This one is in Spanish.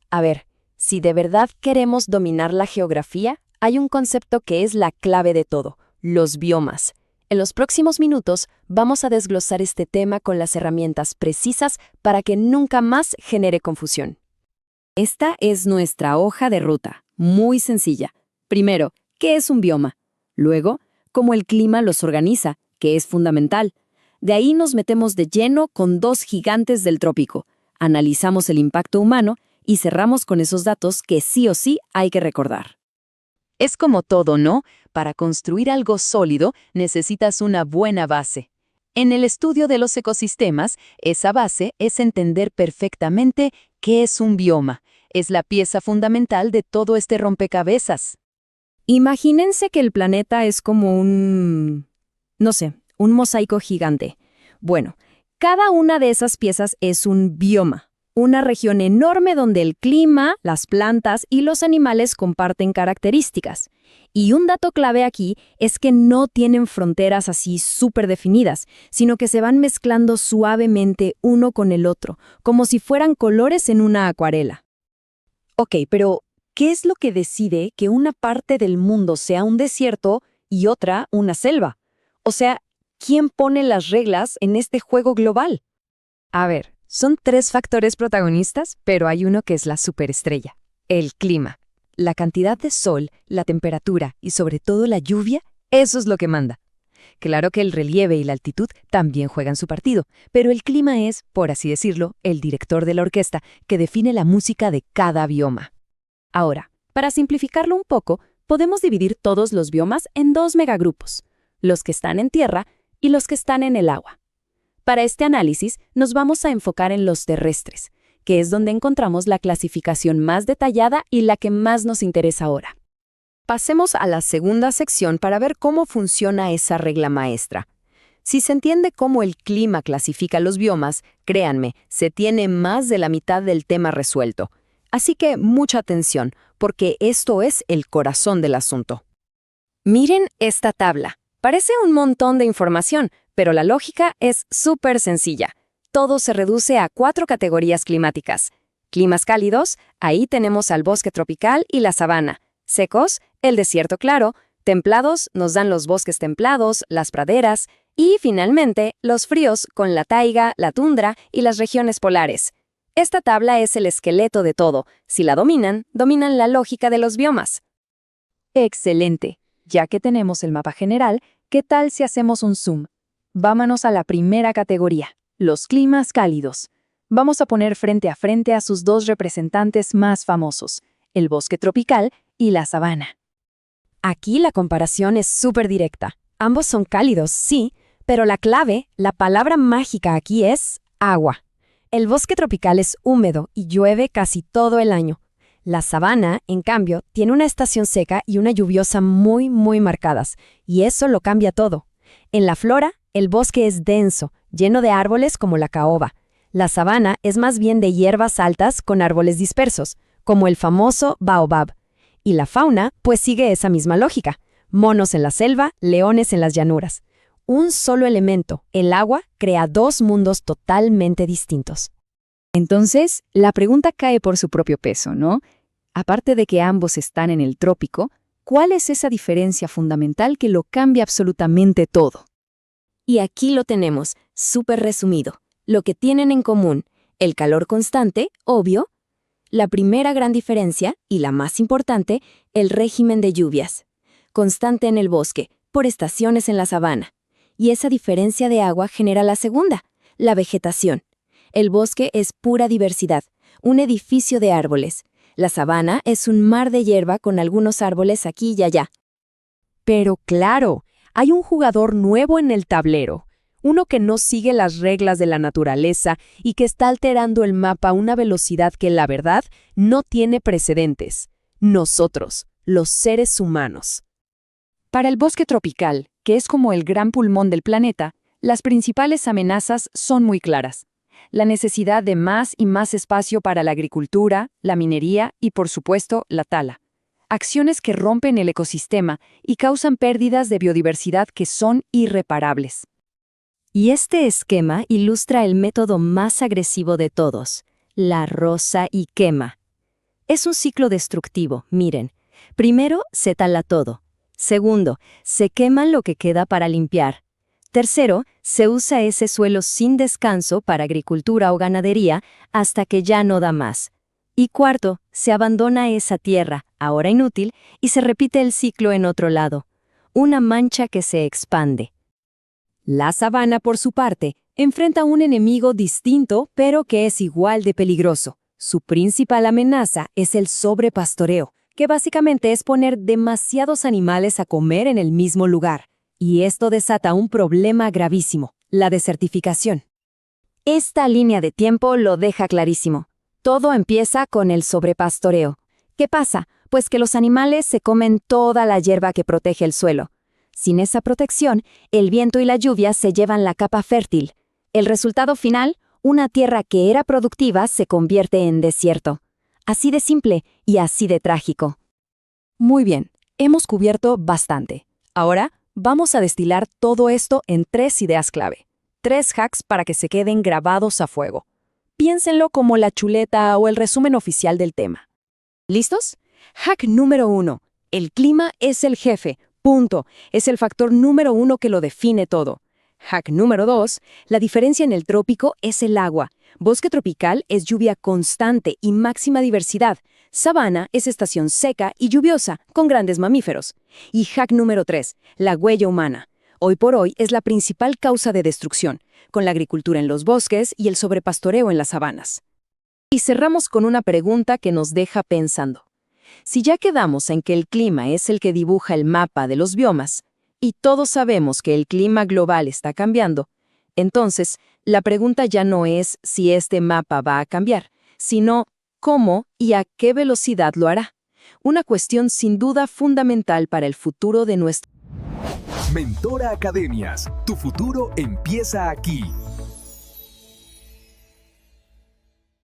A ver, si de verdad queremos dominar la geografía, hay un concepto que es la clave de todo: los biomas. En los próximos minutos vamos a desglosar este tema con las herramientas precisas para que nunca más genere confusión. Esta es nuestra hoja de ruta, muy sencilla. Primero, ¿qué es un bioma? Luego, cómo el clima los organiza, que es fundamental. De ahí nos metemos de lleno con dos gigantes del trópico. Analizamos el impacto humano y cerramos con esos datos que sí o sí hay que recordar. Es como todo, ¿no? Para construir algo sólido necesitas una buena base. En el estudio de los ecosistemas, esa base es entender perfectamente qué es un bioma. Es la pieza fundamental de todo este rompecabezas. Imagínense que el planeta es como un mosaico gigante. Bueno, cada una de esas piezas es un bioma, una región enorme donde el clima, las plantas y los animales comparten características. Y un dato clave aquí es que no tienen fronteras así súper definidas, sino que se van mezclando suavemente uno con el otro, como si fueran colores en una acuarela. Ok, pero ¿qué es lo que decide que una parte del mundo sea un desierto y otra una selva? O sea, ¿quién pone las reglas en este juego global? A ver, son 3 factores protagonistas, pero hay uno que es la superestrella: el clima. La cantidad de sol, la temperatura y sobre todo la lluvia, eso es lo que manda. Claro que el relieve y la altitud también juegan su partido, pero el clima es, por así decirlo, el director de la orquesta que define la música de cada bioma. Ahora, para simplificarlo un poco, podemos dividir todos los biomas en 2 megagrupos: los que están en tierra y los que están en el agua. Para este análisis nos vamos a enfocar en los terrestres, que es donde encontramos la clasificación más detallada y la que más nos interesa ahora. Pasemos a la segunda sección para ver cómo funciona esa regla maestra. Si se entiende cómo el clima clasifica los biomas, créanme, se tiene más de la mitad del tema resuelto. Así que mucha atención, porque esto es el corazón del asunto. Miren esta tabla. Parece un montón de información, pero la lógica es súper sencilla. Todo se reduce a 4 categorías climáticas. Climas cálidos, ahí tenemos al bosque tropical y la sabana. Secos, el desierto claro. Templados, nos dan los bosques templados, las praderas. Y, finalmente, los fríos, con la taiga, la tundra y las regiones polares. Esta tabla es el esqueleto de todo. Si la dominan, dominan la lógica de los biomas. Excelente. Ya que tenemos el mapa general, ¿qué tal si hacemos un zoom? Vámonos a la primera categoría, los climas cálidos. Vamos a poner frente a frente a sus 2 representantes más famosos, el bosque tropical y la sabana. Aquí la comparación es súper directa. Ambos son cálidos, sí, pero la clave, la palabra mágica aquí es agua. El bosque tropical es húmedo y llueve casi todo el año. La sabana, en cambio, tiene una estación seca y una lluviosa muy marcadas, y eso lo cambia todo. En la flora, el bosque es denso, lleno de árboles como la caoba. La sabana es más bien de hierbas altas con árboles dispersos, como el famoso baobab. Y la fauna, pues sigue esa misma lógica: monos en la selva, leones en las llanuras. Un solo elemento, el agua, crea 2 mundos totalmente distintos. Entonces, la pregunta cae por su propio peso, ¿no? Aparte de que ambos están en el trópico, ¿cuál es esa diferencia fundamental que lo cambia absolutamente todo? Y aquí lo tenemos, súper resumido. Lo que tienen en común: el calor constante, obvio. La primera gran diferencia, y la más importante, el régimen de lluvias. Constante en el bosque, por estaciones en la sabana. Y esa diferencia de agua genera la segunda, la vegetación. El bosque es pura diversidad, un edificio de árboles. La sabana es un mar de hierba con algunos árboles aquí y allá. Pero claro, hay un jugador nuevo en el tablero, uno que no sigue las reglas de la naturaleza y que está alterando el mapa a una velocidad que, la verdad, no tiene precedentes. Nosotros, los seres humanos. Para el bosque tropical, que es como el gran pulmón del planeta, las principales amenazas son muy claras. La necesidad de más y más espacio para la agricultura, la minería y, por supuesto, la tala. Acciones que rompen el ecosistema y causan pérdidas de biodiversidad que son irreparables. Y este esquema ilustra el método más agresivo de todos: la roza y quema. Es un ciclo destructivo, miren. Primero, se tala todo. Segundo, se quema lo que queda para limpiar. Tercero, se usa ese suelo sin descanso para agricultura o ganadería hasta que ya no da más. Y cuarto, se abandona esa tierra, ahora inútil, y se repite el ciclo en otro lado. Una mancha que se expande. La sabana, por su parte, enfrenta un enemigo distinto, pero que es igual de peligroso. Su principal amenaza es el sobrepastoreo, que básicamente es poner demasiados animales a comer en el mismo lugar. Y esto desata un problema gravísimo, la desertificación. Esta línea de tiempo lo deja clarísimo. Todo empieza con el sobrepastoreo. ¿Qué pasa? Pues que los animales se comen toda la hierba que protege el suelo. Sin esa protección, el viento y la lluvia se llevan la capa fértil. El resultado final, una tierra que era productiva se convierte en desierto. Así de simple y así de trágico. Muy bien, hemos cubierto bastante. Ahora vamos a destilar todo esto en 3 ideas clave. 3 hacks para que se queden grabados a fuego. Piénsenlo como la chuleta o el resumen oficial del tema. ¿Listos? Hack número 1. El clima es el jefe. Punto. Es el factor número 1 que lo define todo. Hack número 2. La diferencia en el trópico es el agua. Bosque tropical es lluvia constante y máxima diversidad. Sabana es estación seca y lluviosa, con grandes mamíferos. Y hack número 3. La huella humana. Hoy por hoy es la principal causa de destrucción, con la agricultura en los bosques y el sobrepastoreo en las sabanas. Y cerramos con una pregunta que nos deja pensando. Si ya quedamos en que el clima es el que dibuja el mapa de los biomas, y todos sabemos que el clima global está cambiando, entonces la pregunta ya no es si este mapa va a cambiar, sino cómo y a qué velocidad lo hará. Una cuestión sin duda fundamental para el futuro de nuestro. Mentora Academias, tu futuro empieza aquí.